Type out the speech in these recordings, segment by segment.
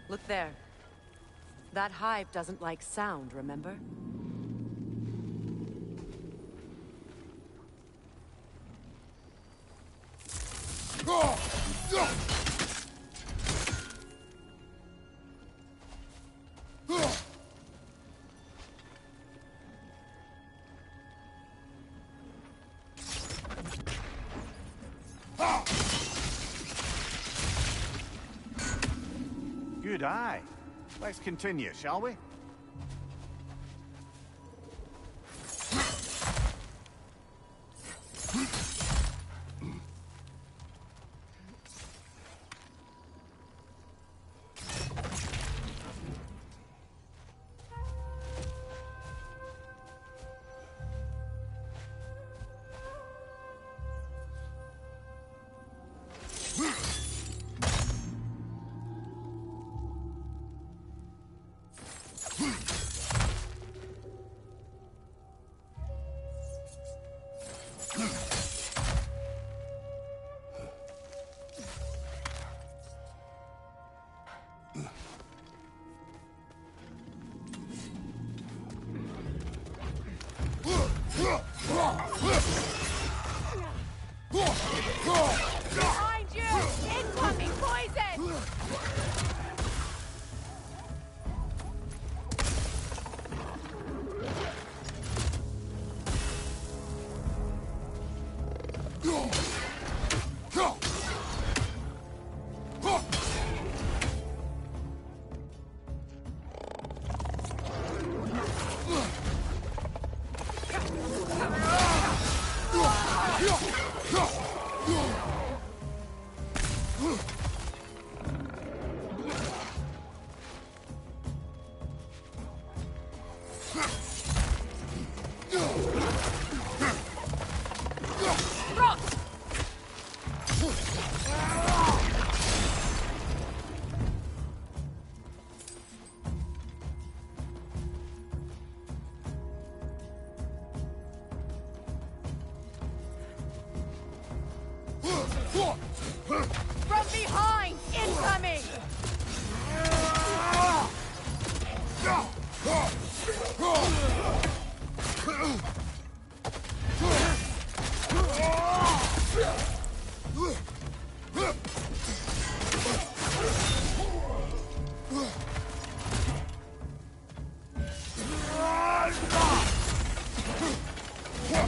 Look there. That hive doesn't like sound, remember? Good eye. Let's continue, shall we? Behind you! Incoming poison! From behind! Incoming!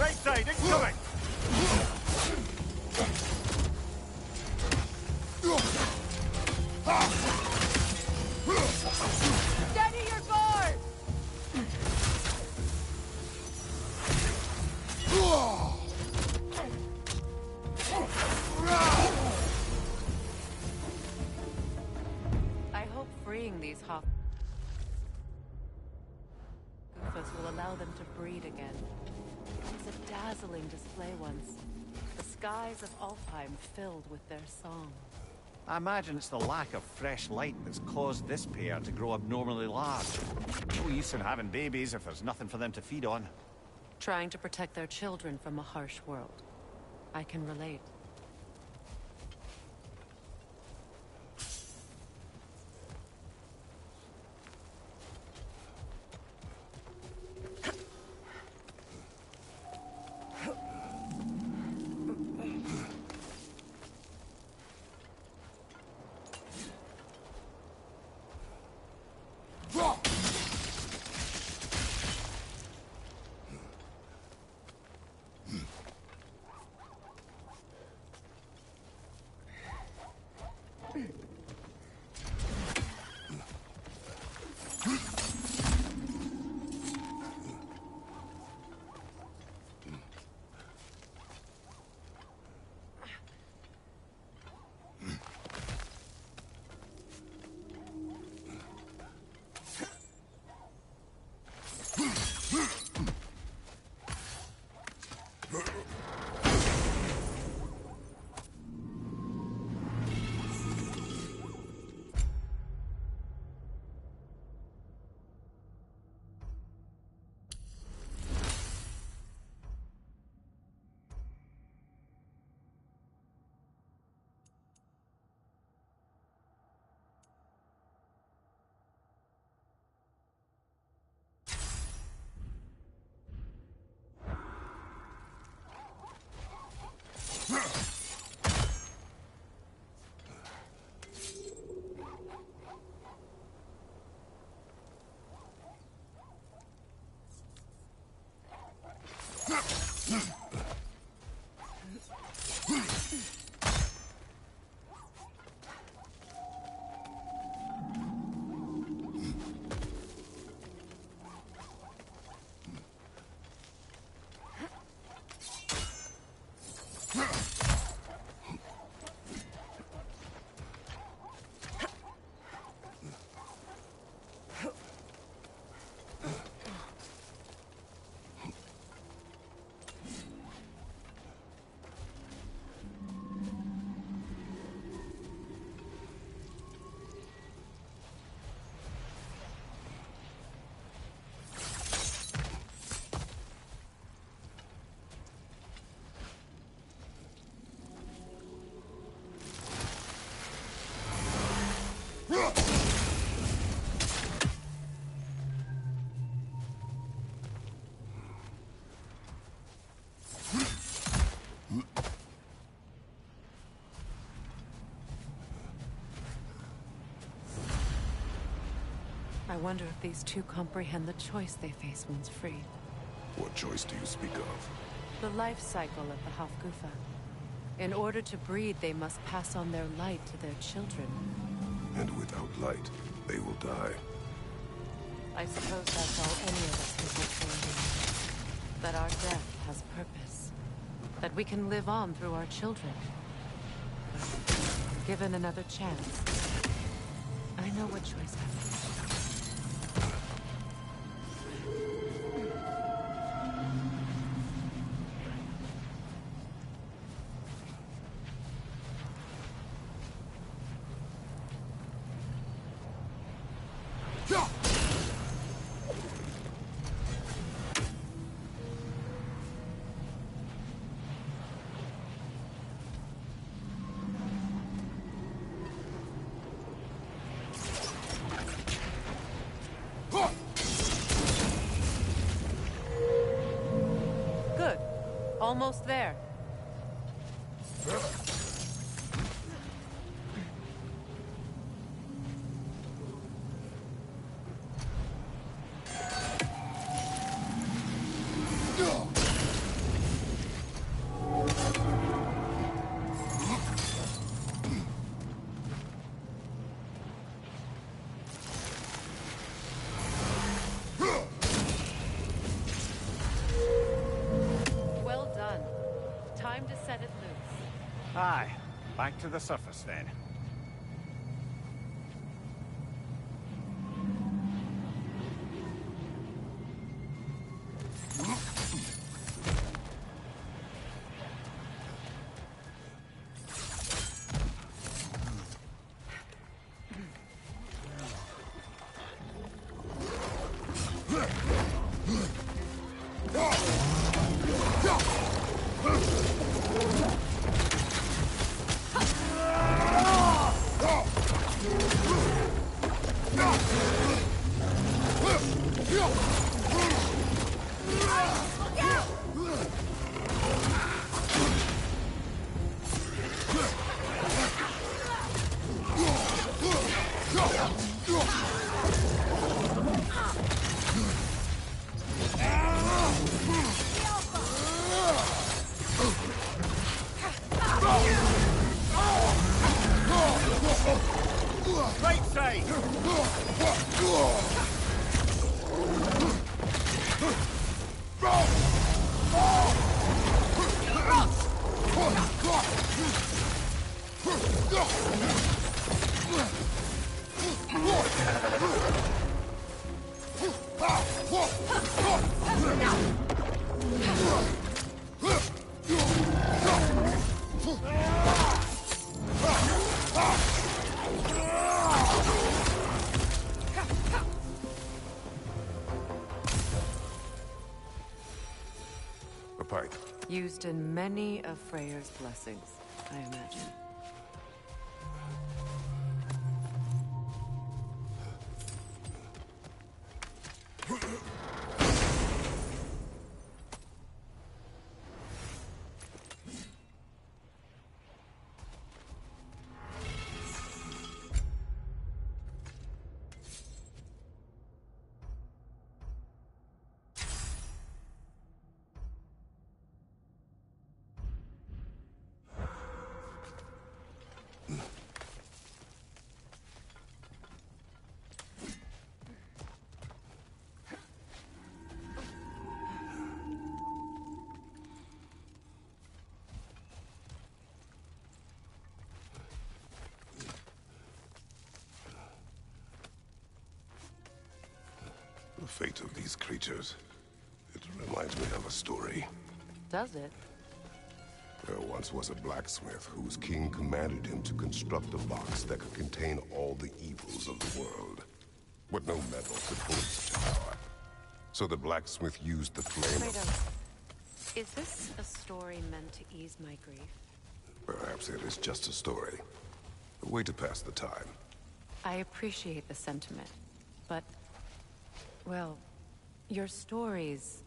Right side, incoming! Steady your guard! these Gufas will allow them to breed again. It was a dazzling display once. The skies of Alfheim filled with their song. I imagine it's the lack of fresh light that's caused this pair to grow abnormally large. No use in having babies if there's nothing for them to feed on. Trying to protect their children from a harsh world. I can relate. I wonder if these two comprehend the choice they face once freed. What choice do you speak of? The life cycle of the Hofgufa. In order to breed, they must pass on their light to their children. And without light, they will die. I suppose that's all any of us can hope for. That our death has purpose. That we can live on through our children. But given another chance, I know what choice I make. Good. Almost there. Well done. Time to set it loose. Aye. Back to the surface then. Right side! A pipe. Used in many of Freyr's blessings, I imagine. The fate of these creatures. It reminds me of a story. Does it? There once was a blacksmith whose king commanded him to construct a box that could contain all the evils of the world. But no metal could hold such power. So the blacksmith used the flame of... Kratos, is this a story meant to ease my grief? Perhaps it is just a story. A way to pass the time. I appreciate the sentiment, but... well, your stories...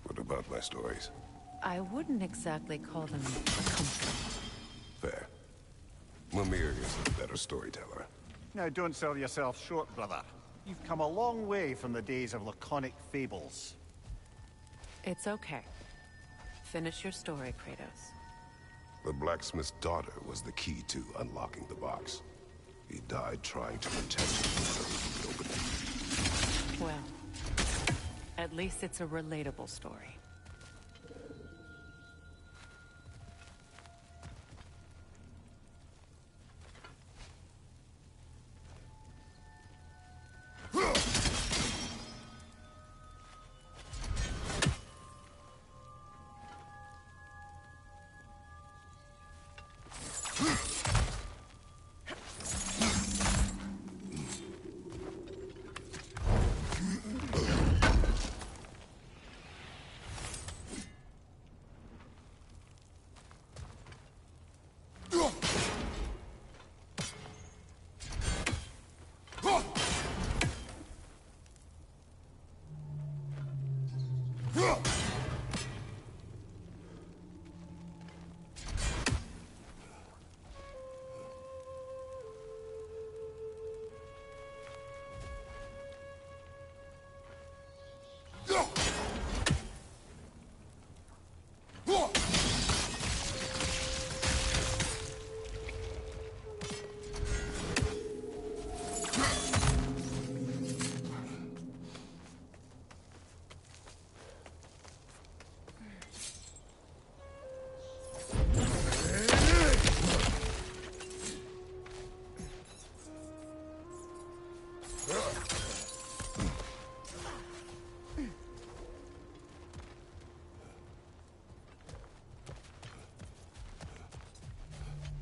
What about my stories? I wouldn't exactly call them a comfort. Fair. Mimir is a better storyteller. Now, don't sell yourself short, brother. You've come a long way from the days of laconic fables. It's okay. Finish your story, Kratos. The blacksmith's daughter was the key to unlocking the box. He died trying to protect her so he could open it. Well, at least it's a relatable story.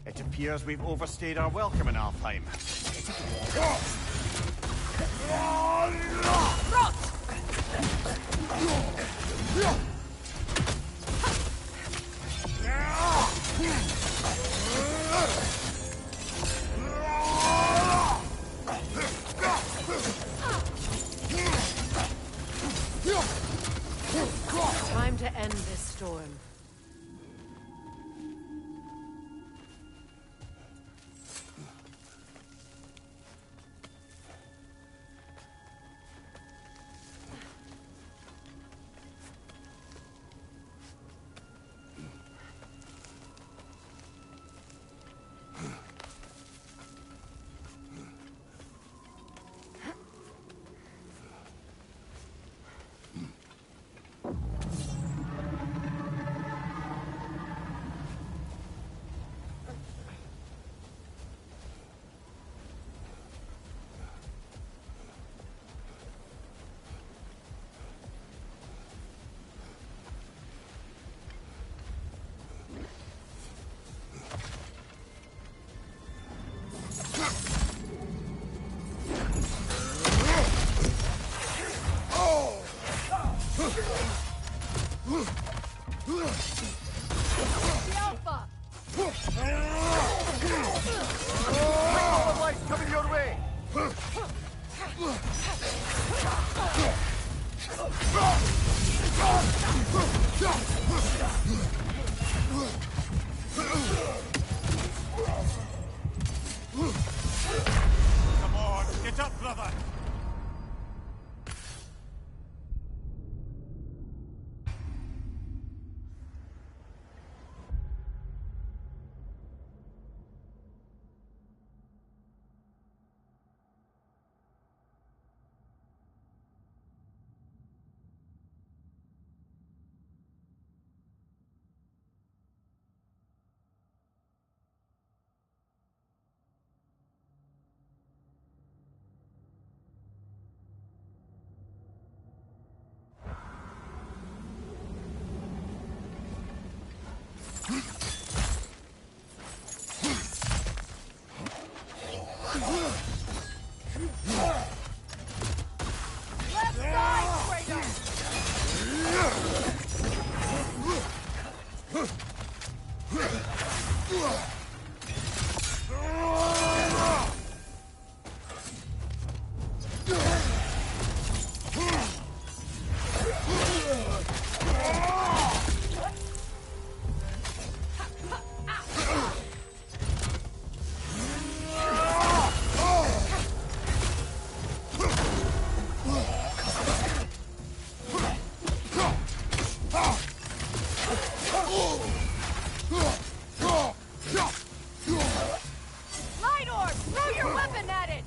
It appears we've overstayed our welcome in Alfheim. Time to end this storm. The Alpha! All of life coming your way! Come on, get up, brother! Left side, Kratos! Light orb! Throw your weapon at it!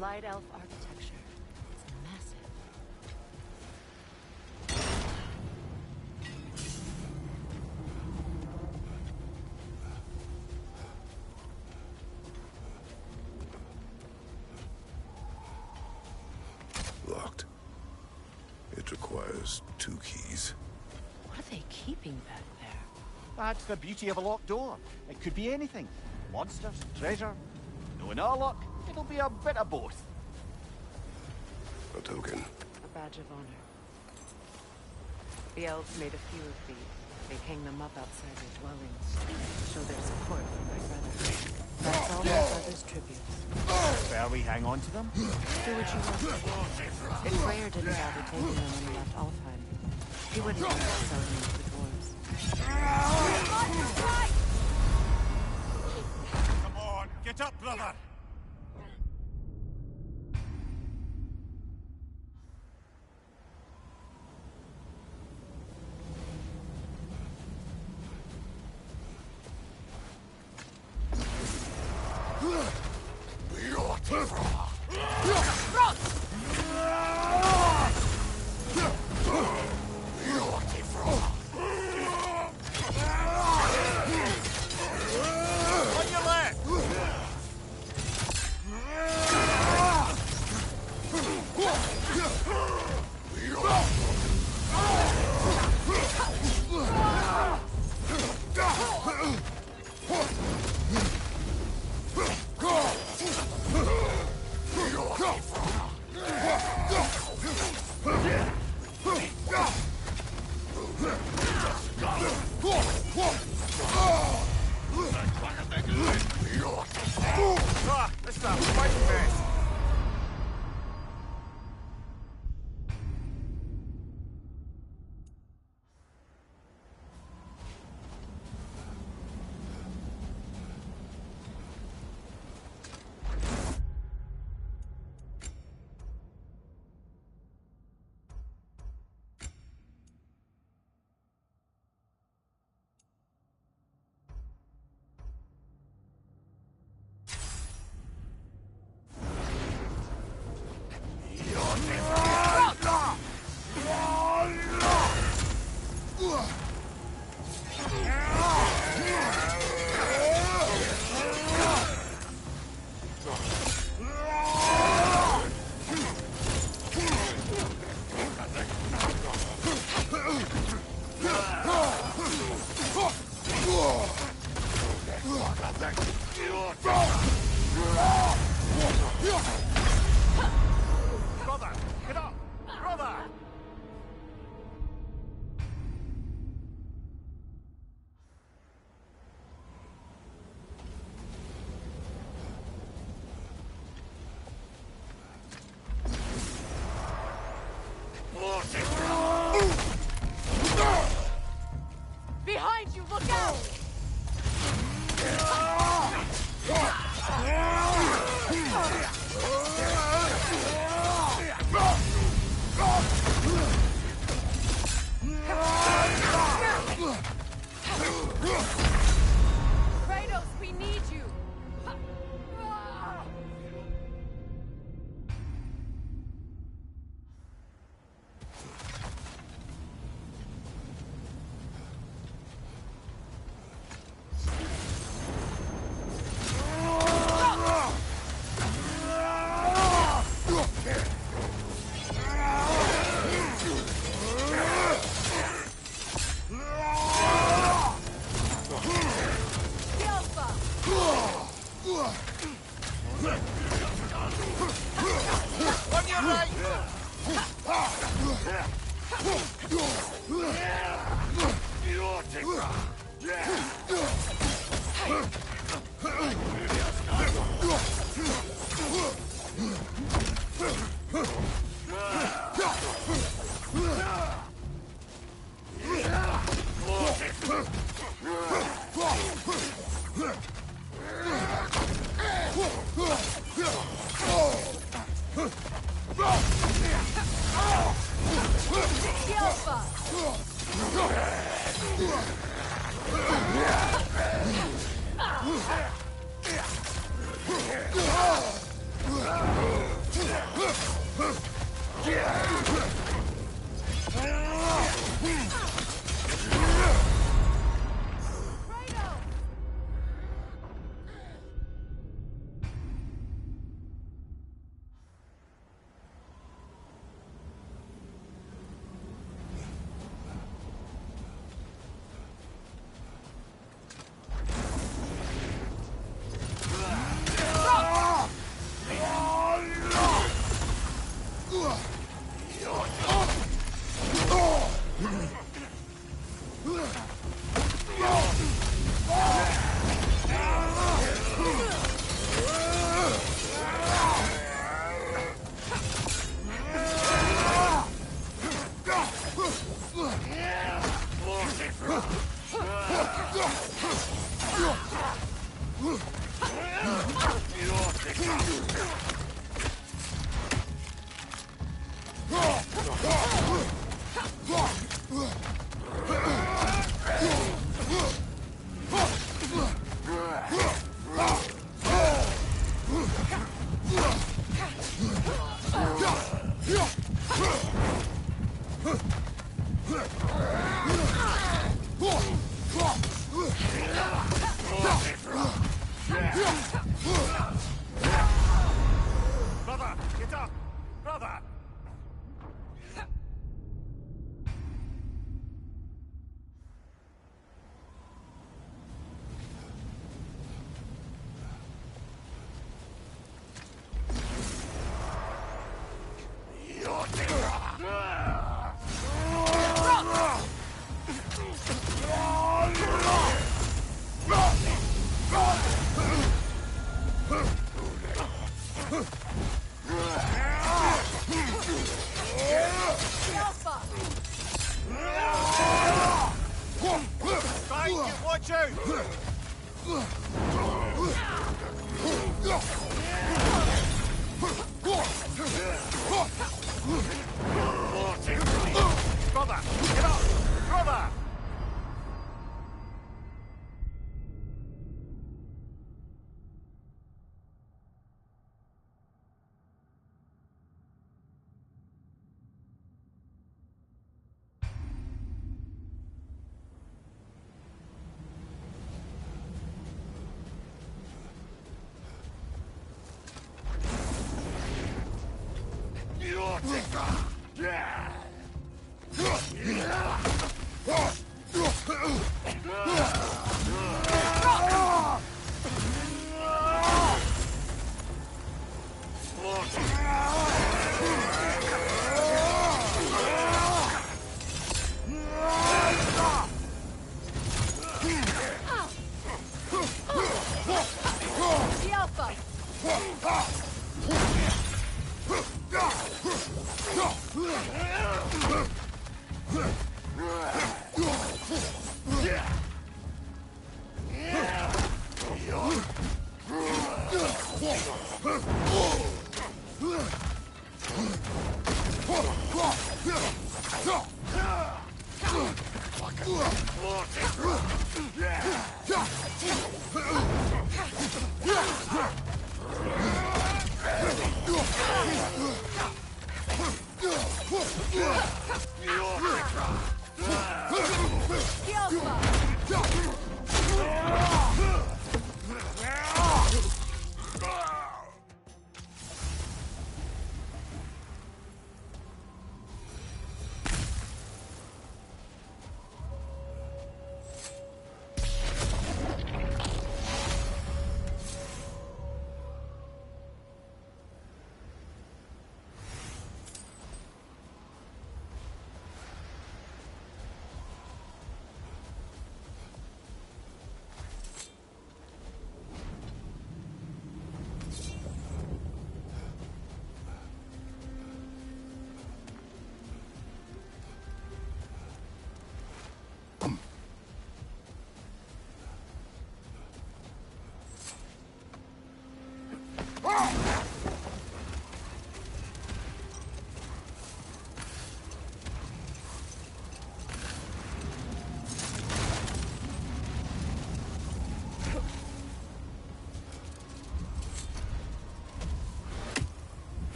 Light elf architecture. It's massive. Locked. It requires 2 keys. What are they keeping back there? That's the beauty of a locked door. It could be anything. Monsters, treasure. Knowing our luck, it'll be a bit of both. A token. A badge of honor. The elves made a few of these. They hang them up outside their dwellings. Show their support for my brother. That's all my brother's tributes. Where we hang on to them? Do what you want. If Freyr didn't bother taking them when he left Alfheim, he wouldn't have to sell them to the dwarves. Come on, get up, brother! On your left! Brother, get up! Brother! Behind you, look out! Kratos, we need you! On your right! Brother, get up! Brother!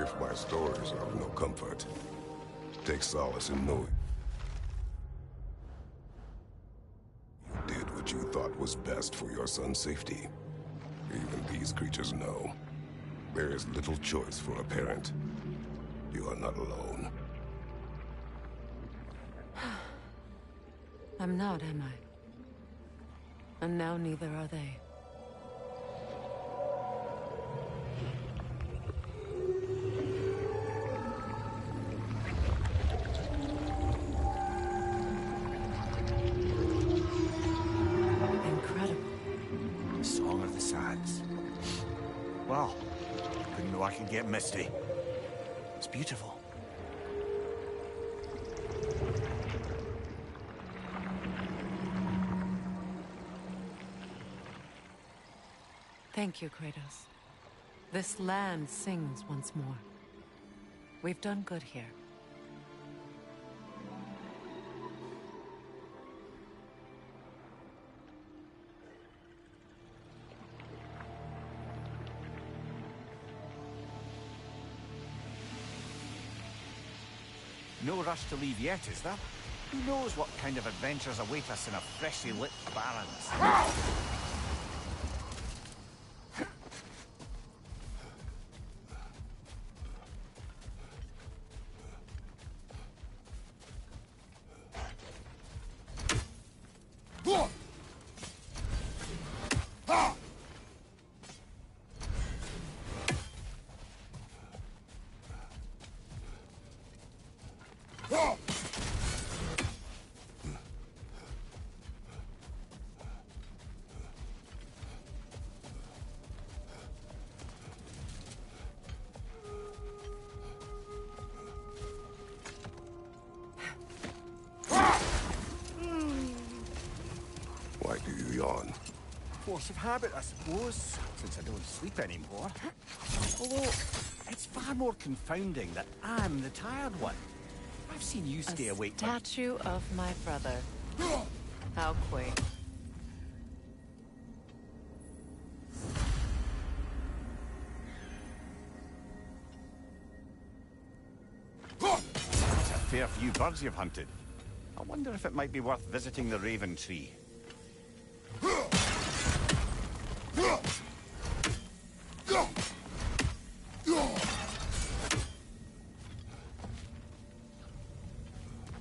If my stories are of no comfort, take solace in knowing you did what you thought was best for your son's safety. Even these creatures know there is little choice for a parent. You are not alone. I'm not, am I? And now neither are they. Incredible. Song of the Sands. Well, didn't know I could get misty. It's beautiful. Thank you, Kratos. This land sings once more. We've done good here. No rush to leave yet, is there? Who knows what kind of adventures await us in a freshly lit Barrens? Why do you yawn? Force of habit, I suppose, since I don't sleep anymore. Although, it's far more confounding that I'm the tired one. I've seen you stay awake. A statue of my brother. How quaint. It's a fair few birds you've hunted. I wonder if it might be worth visiting the Raven Tree.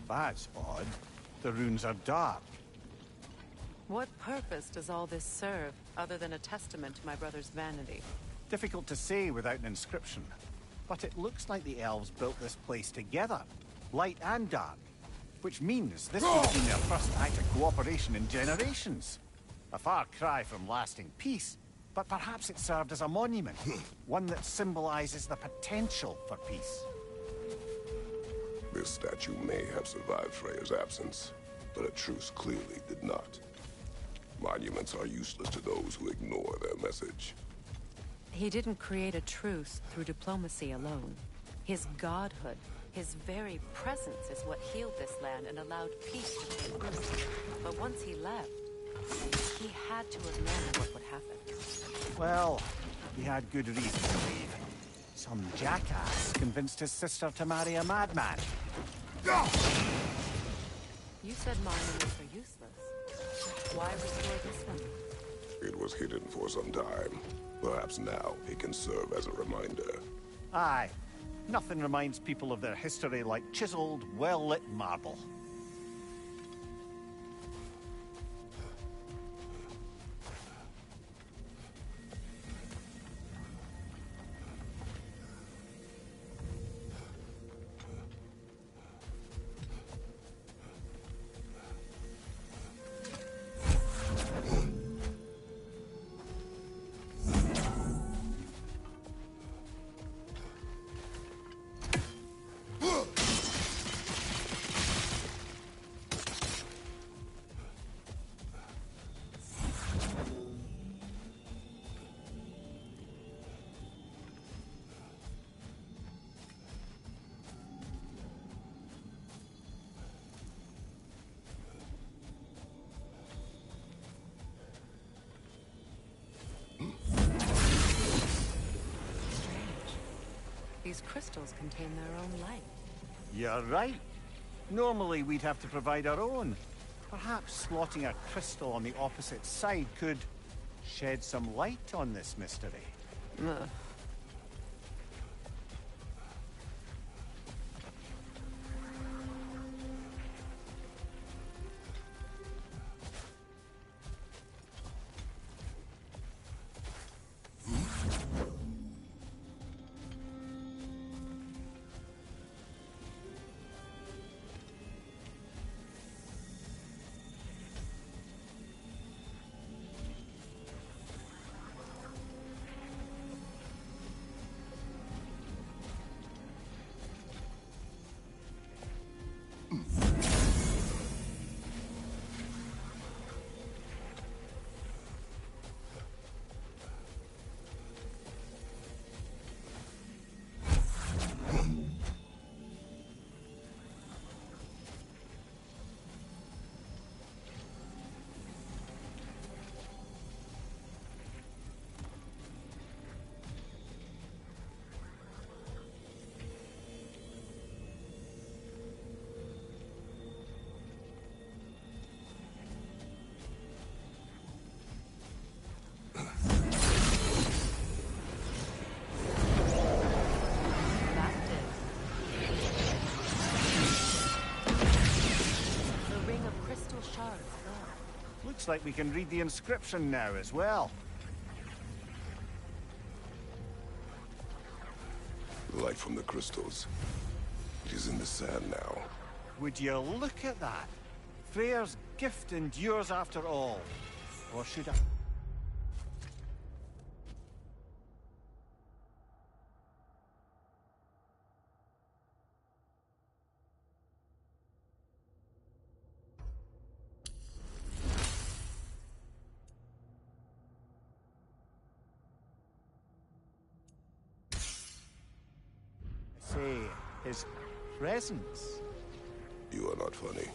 That's odd. The runes are dark, What purpose does all this serve, other than a testament to my brother's vanity? Difficult to say without an inscription. But it looks like the elves built this place together, light and dark. Which means this would have been their first act of cooperation in generations. A far cry from lasting peace, but perhaps it served as a monument. One that symbolizes the potential for peace. This statue may have survived Freya's absence, but a truce clearly did not. Monuments are useless to those who ignore their message. He didn't create a truce through diplomacy alone. His godhood, his very presence is what healed this land and allowed peace to take root. But once he left, he had to have known what would happen. Well, he had good reason to leave. Some jackass convinced his sister to marry a madman. You said monuments are useless. Why restore this one? It was hidden for some time. Perhaps now it can serve as a reminder. Aye. Nothing reminds people of their history like chiseled, well-lit marble. These crystals contain their own light. You're right. Normally we'd have to provide our own. Perhaps slotting a crystal on the opposite side could shed some light on this mystery. Ugh. Looks like we can read the inscription now as well. The light from the crystals. It is in the sand now. Would you look at that? Freyr's gift endures after all. Or should I? Say, his presence. You are not funny.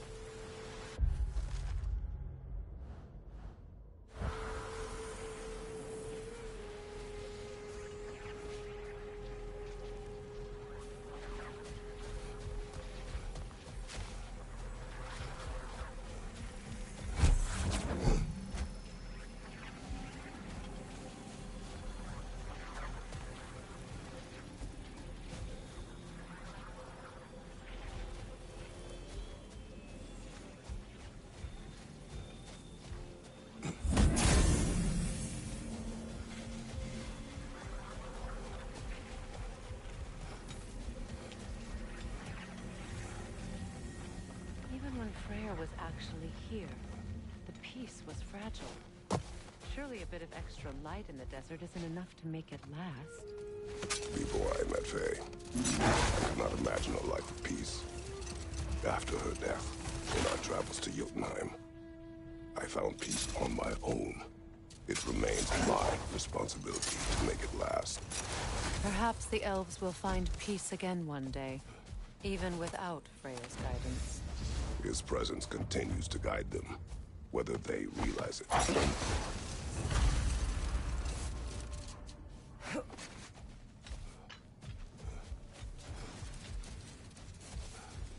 Even when Freyr was actually here, the peace was fragile. Surely a bit of extra light in the desert isn't enough to make it last. Before I met Faye, I could not imagine a life of peace. After her death, in our travels to Jotunheim, I found peace on my own. It remains my responsibility to make it last. Perhaps the elves will find peace again one day, even without Freya's guidance. His presence continues to guide them, whether they realize it.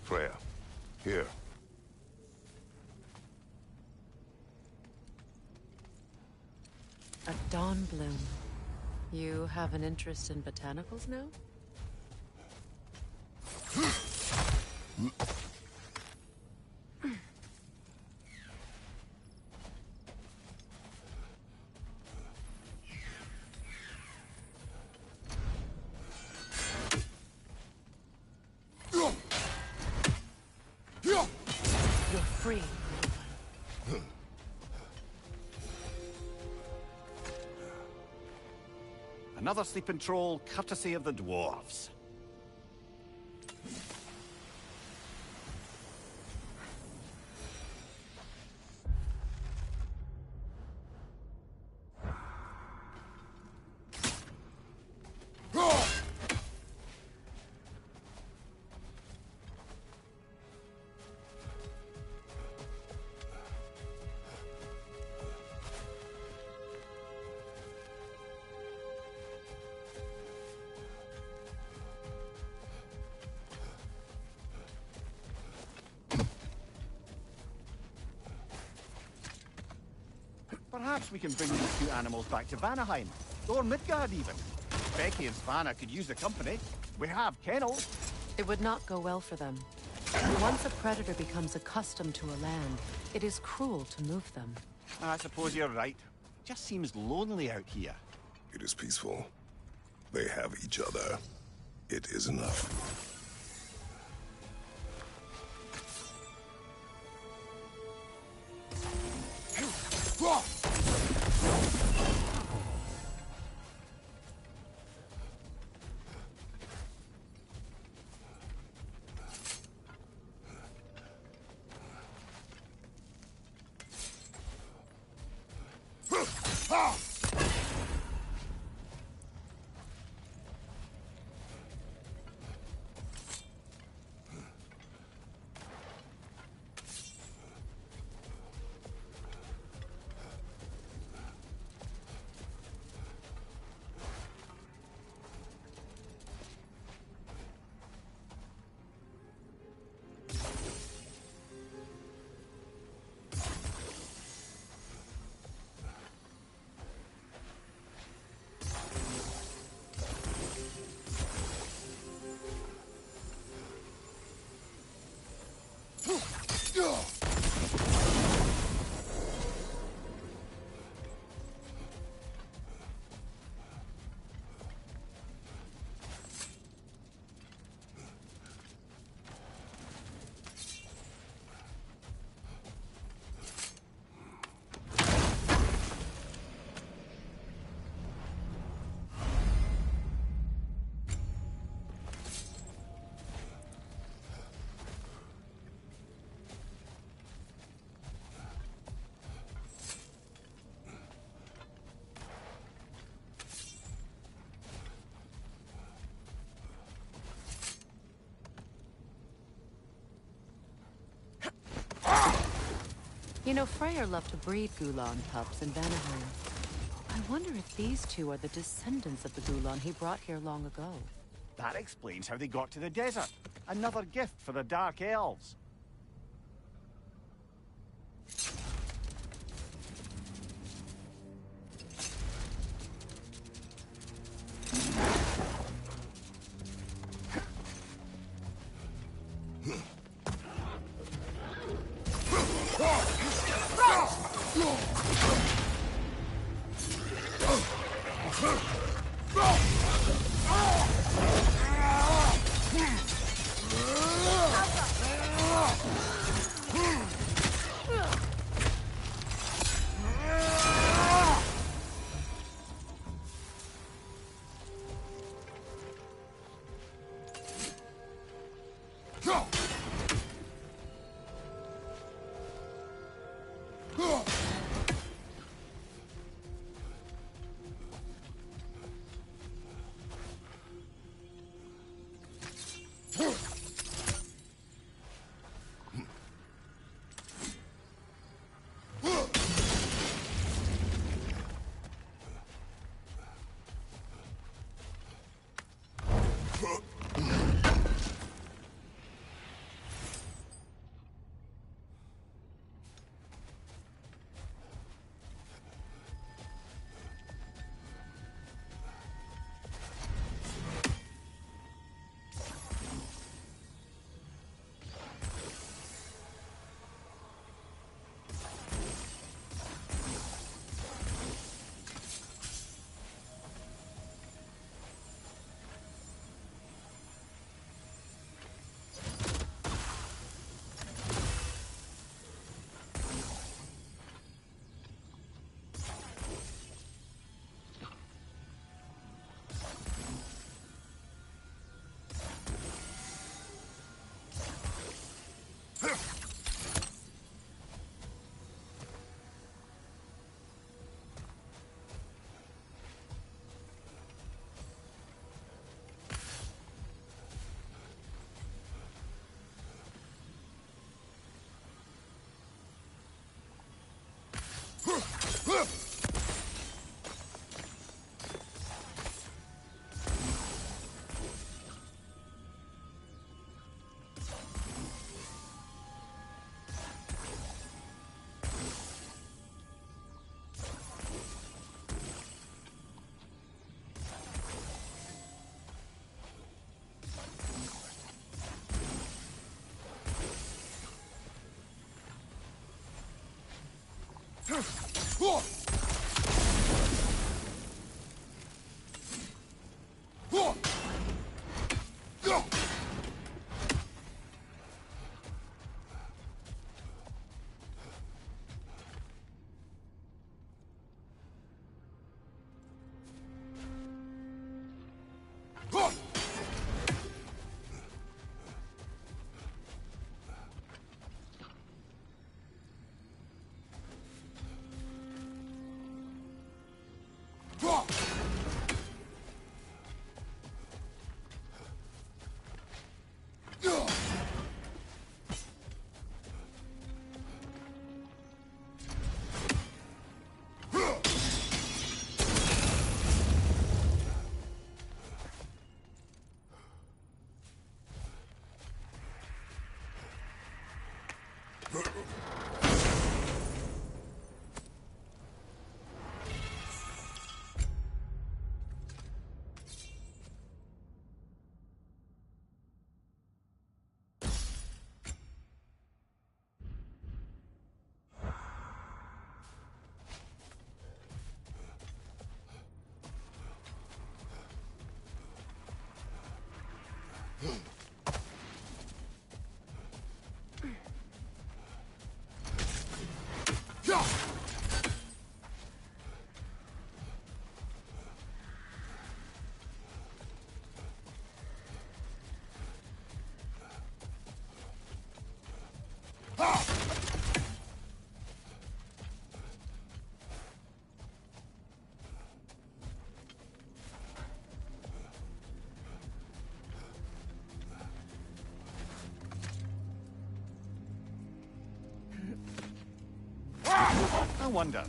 Freya, here. A dawn bloom. You have an interest in botanicals now? You're free. Another sleeping troll, courtesy of the dwarves. Perhaps we can bring these two animals back to Vanaheim, or Midgard even. Becky and Svanna could use the company. We have kennels. It would not go well for them. Once a predator becomes accustomed to a land, it is cruel to move them. I suppose you're right. Just seems lonely out here. It is peaceful. They have each other. It is enough. You know, Freyr loved to breed Gulan pups in Vanaheim. I wonder if these two are the descendants of the Gulan he brought here long ago. That explains how they got to the desert. Another gift for the Dark Elves. I wonder,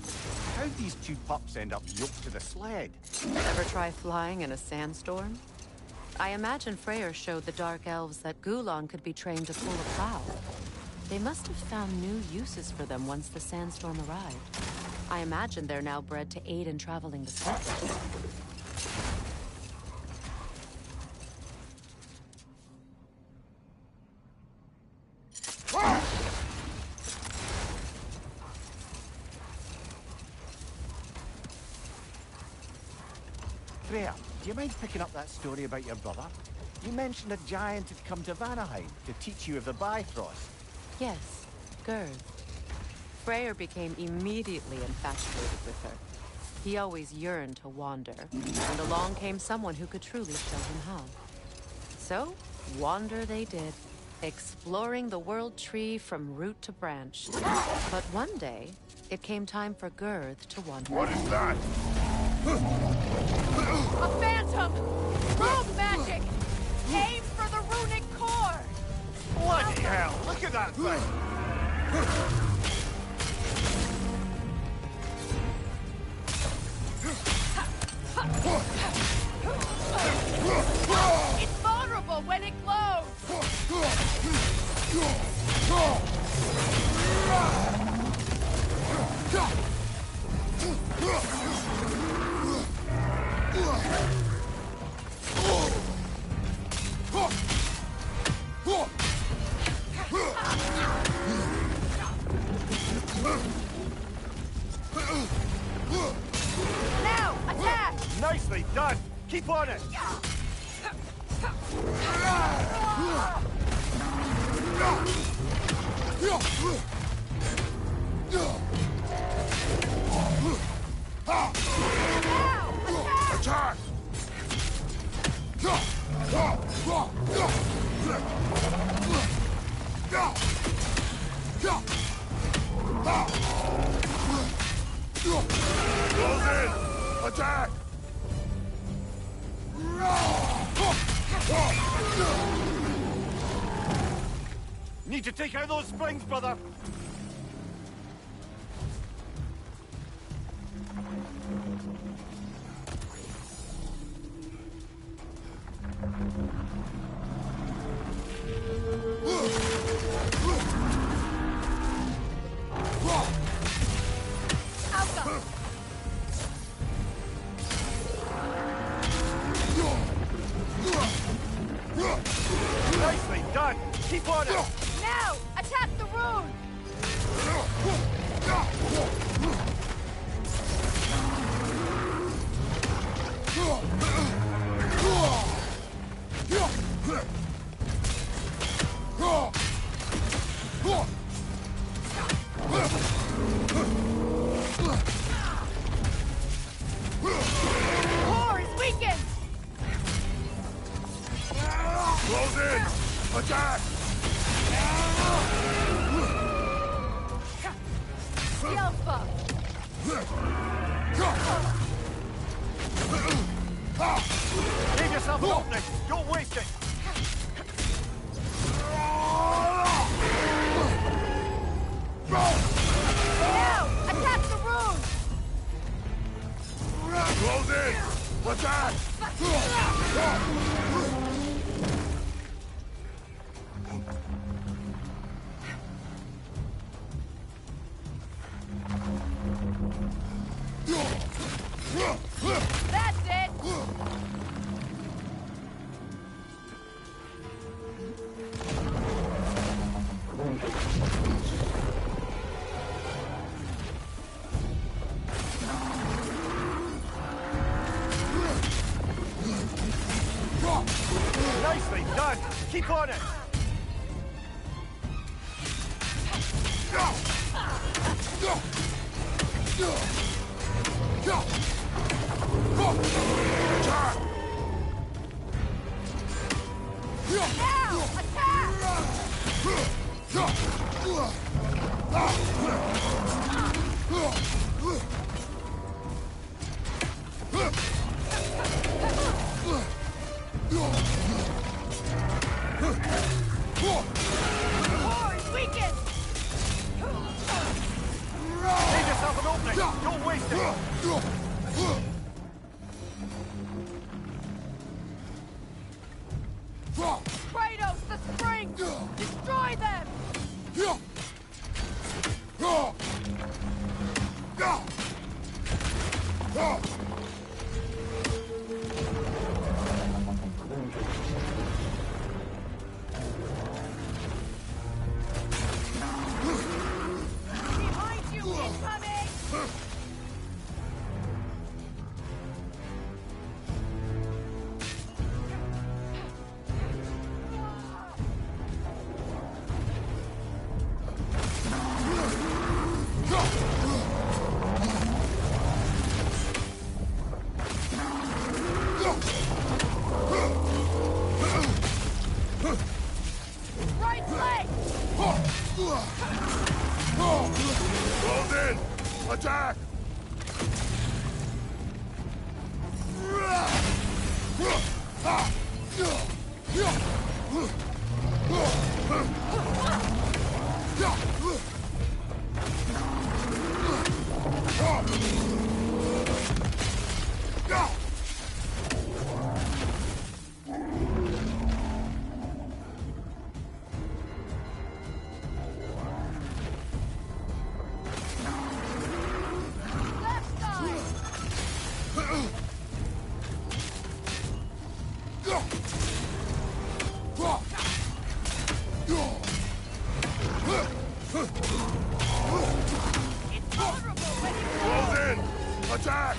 how'd these two pups end up yoked to the sled? Ever try flying in a sandstorm? I imagine Freyr showed the Dark Elves that Gulon could be trained to pull a plow. They must have found new uses for them once the sandstorm arrived. I imagine they're now bred to aid in traveling the sled. Freya, do you mind picking up that story about your brother? You mentioned a giant had come to Vanaheim to teach you of the Bifrost. Yes, Gerd. Freyr became immediately infatuated with her. He always yearned to wander, and along came someone who could truly show him how. So, wander they did, exploring the world tree from root to branch. But one day, it came time for Girth to wander. What is that? A phantom! Rogue magic! Aim for the runic core! Bloody hell, look at that thing! It's vulnerable when it glows! Now, attack! Nicely done! Keep on it! Attack! Close in! Attack! Need to take out those springs, brother! Nicely done! Keep on it! Now, attack the rune! Core is weakened! Close in! Attack! Skills buff! Give yourself an opening! Don't waste it! Now, attack the rune! Close in! Attack! That's it! Nicely done! Keep on it! Now, attack! Core is weakened! Give yourself an opening! Don't waste it! Kratos, the springs! Destroy them! Behind you, incoming! Right leg! Close in! Attack! Left side! It's vulnerable when you Close in! Attack!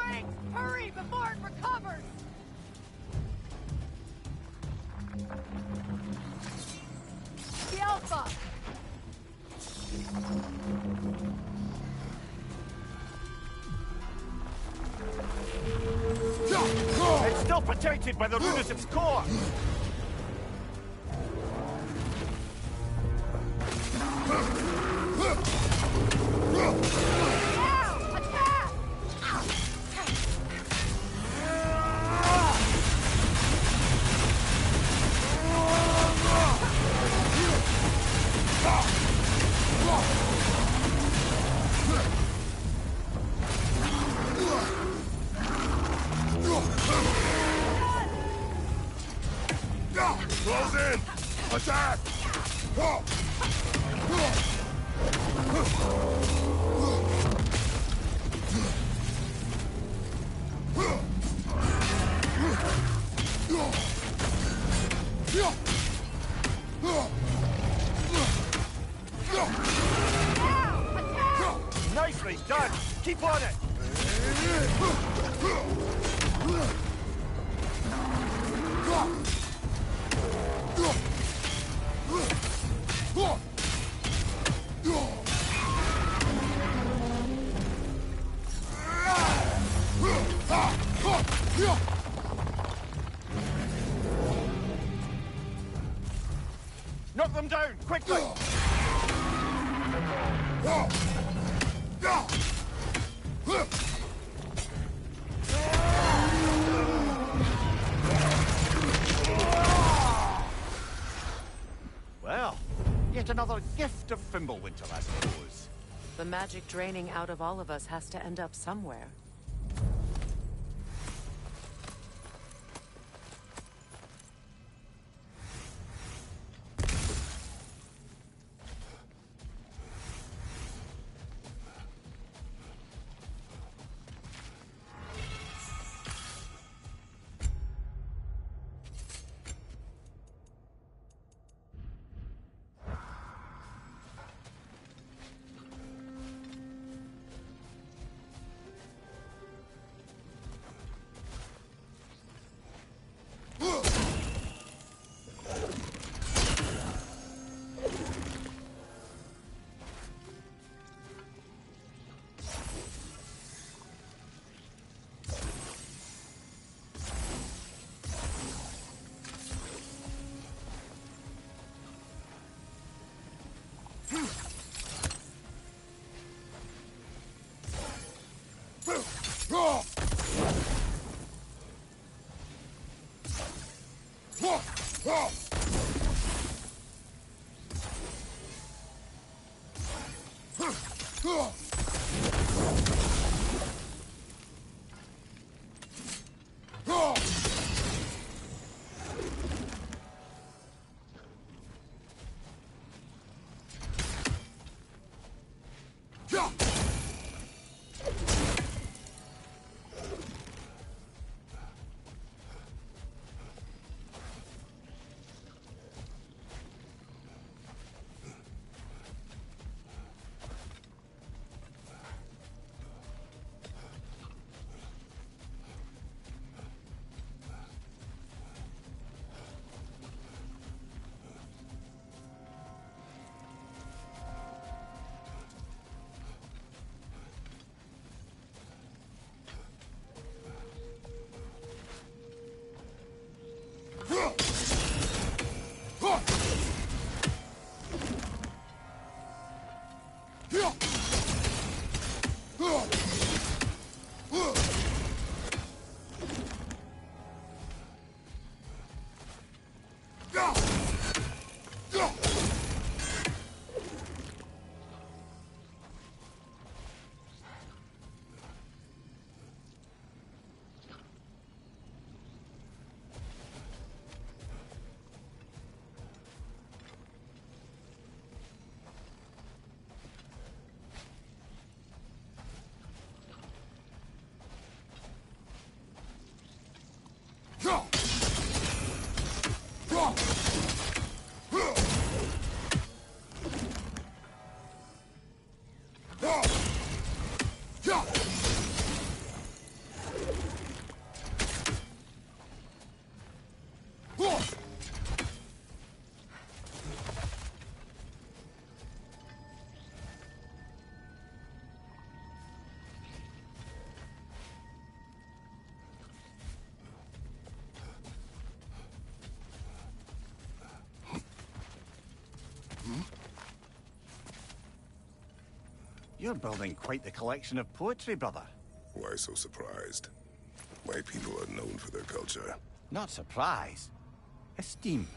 rings! Hurry before it recovers! The Alpha! It's still protected by the rune at its core! Now! Attack! Close in! Attack! Nicely done! Keep on it! Knock them down, quickly! Well, yet another gift of Fimbulwinter, I suppose. The magic draining out of all of us has to end up somewhere. You're building quite the collection of poetry, brother. Why so surprised? My people are known for their culture. Not surprise. Esteem.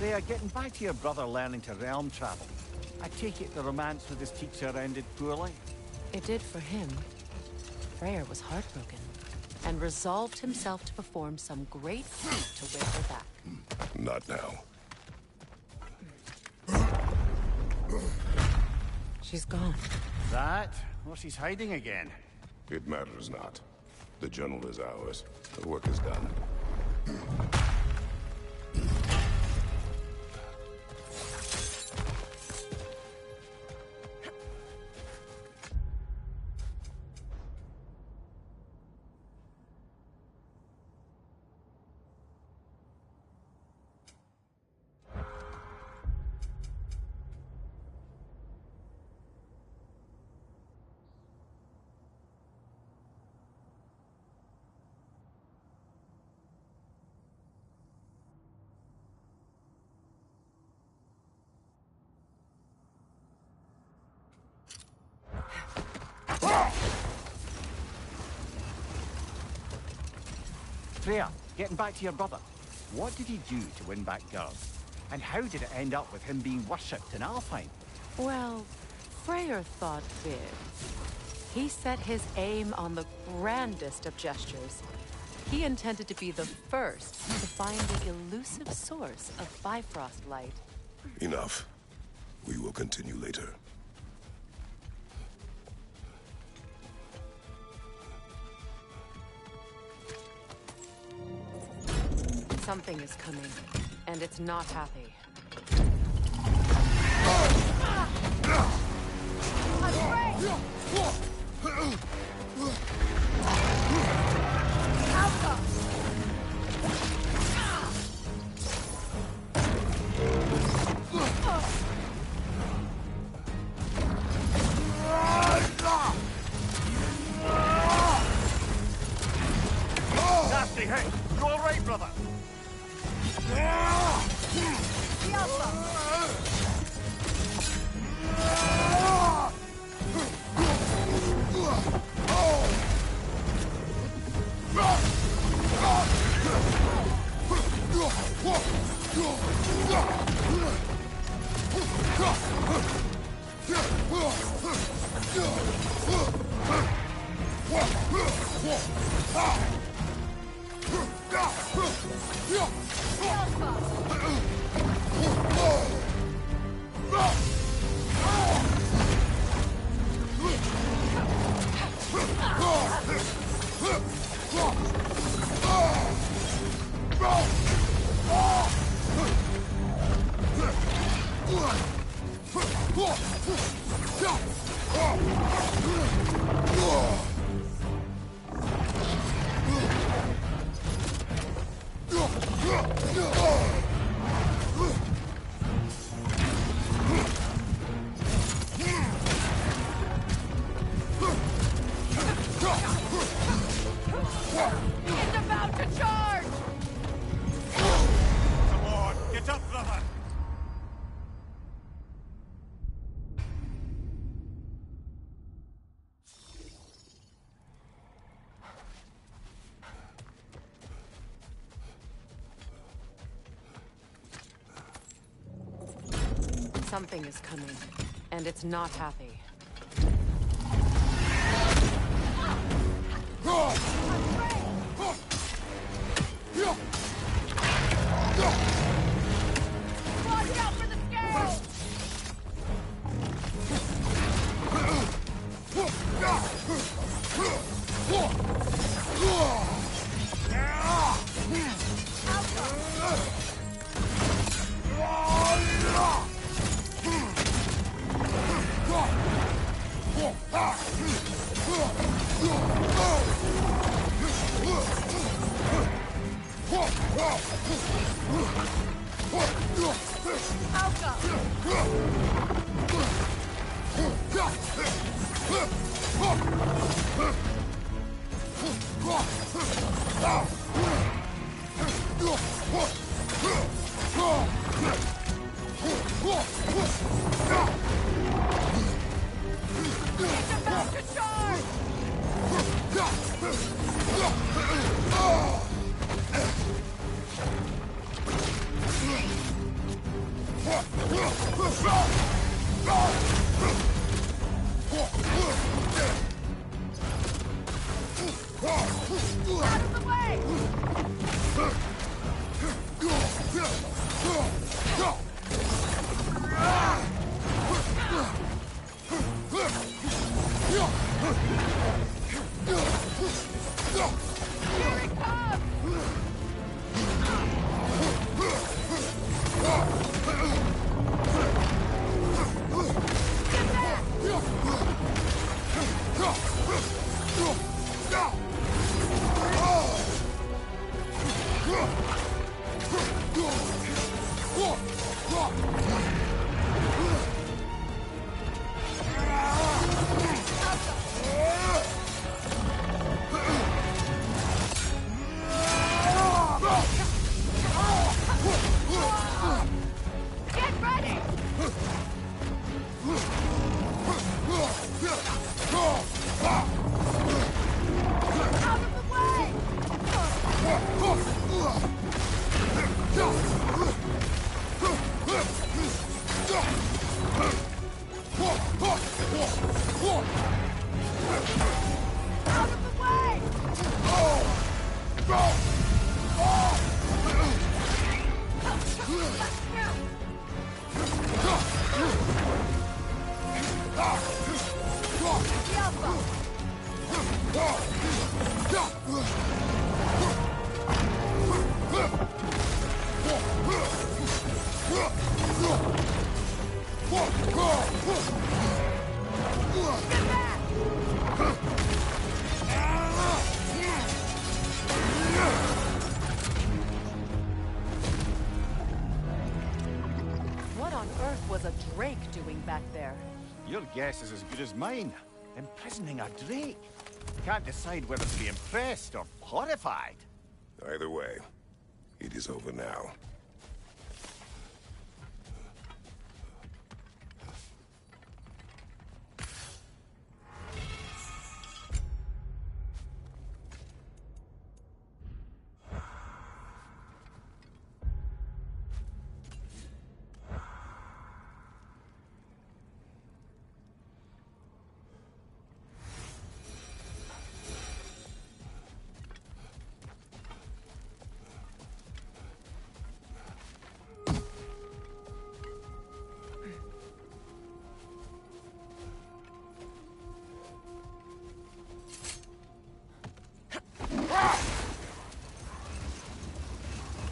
Freya, getting back to your brother learning to realm travel. I take it the romance with his teacher ended poorly? It did for him. Freyr was heartbroken, and resolved himself to perform some great feat to win her back. Not now. She's gone. That? Or she's hiding again? It matters not. The journal is ours. The work is done. Freya, getting back to your brother. What did he do to win back girls? And how did it end up with him being worshipped in Alfheim? Well, Freyr thought big. He set his aim on the grandest of gestures. He intended to be the first to find the elusive source of Bifrost light. Enough. We will continue later. Something is coming, and it's not happy. Nasty hit! You all right, brother? It's about to charge! Come on, get up, brother! Something is coming, and it's not happy. Watch out for the scales! It's about to charge! Out of the way! Here it comes! Get back! What on earth was a drake doing back there? Your guess is as good as mine. Imprisoning a drake. Can't decide whether to be impressed or horrified. Either way, it is over now.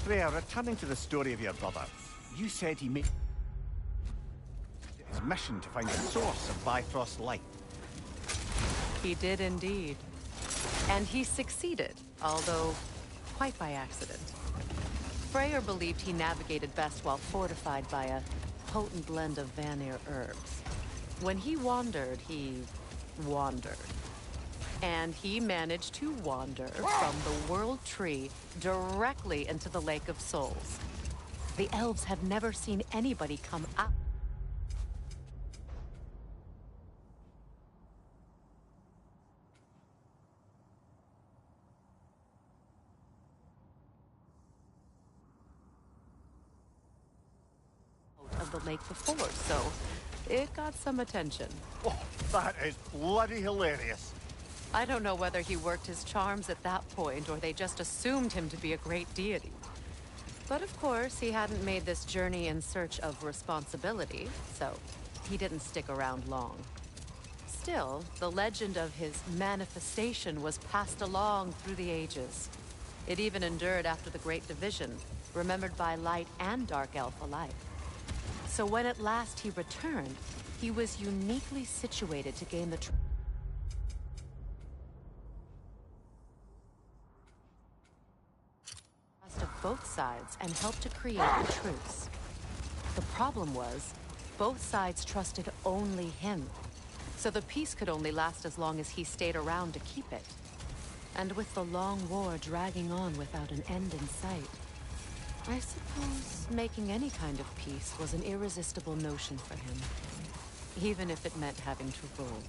Freya, returning to the story of your brother, you said he made it his mission to find the source of Bifrost's light. He did indeed. And he succeeded, although quite by accident. Freyr believed he navigated best while fortified by a potent blend of Vanir herbs. When he wandered, he wandered. And he managed to wander from the World Tree directly into the Lake of Souls. The elves have never seen anybody come out of the lake before, so it got some attention. Oh, that is bloody hilarious. I don't know whether he worked his charms at that point or they just assumed him to be a great deity. But of course, he hadn't made this journey in search of responsibility, so he didn't stick around long. Still, the legend of his manifestation was passed along through the ages. It even endured after the Great Division, remembered by light and dark elf alike. So when at last he returned, he was uniquely situated to gain the trust of both sides and help to create a truce. The problem was, both sides trusted only him. So the peace could only last as long as he stayed around to keep it. And with the long war dragging on without an end in sight, I suppose making any kind of peace was an irresistible notion for him, even if it meant having to rule.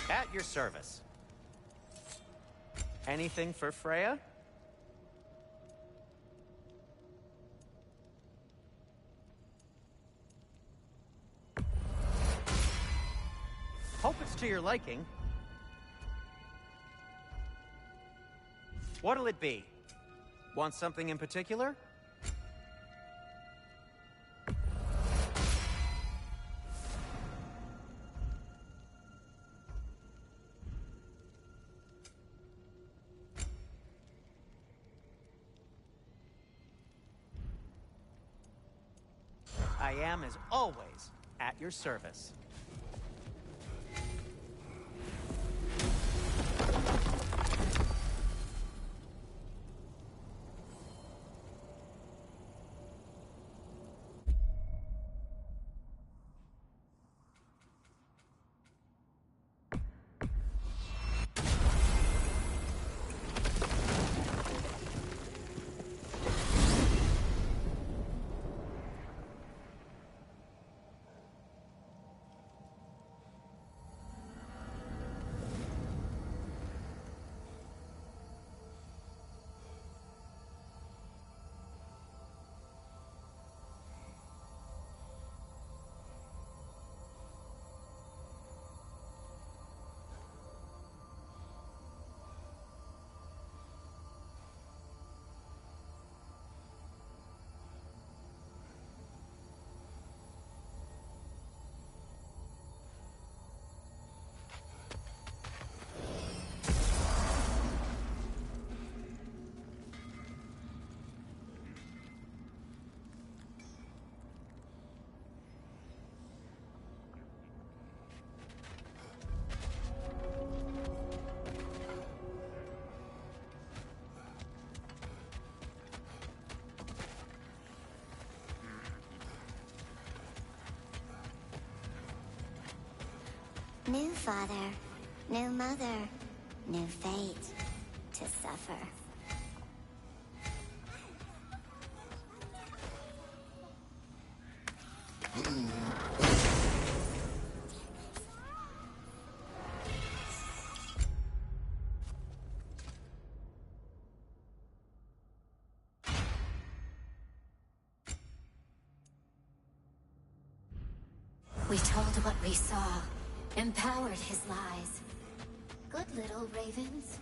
At your service. Anything for Freya? Hope it's to your liking. What'll it be? Want something in particular? I am, as always, at your service. New father, new mother, new fate to suffer. We told what we saw, empowered his lies. Good little ravens.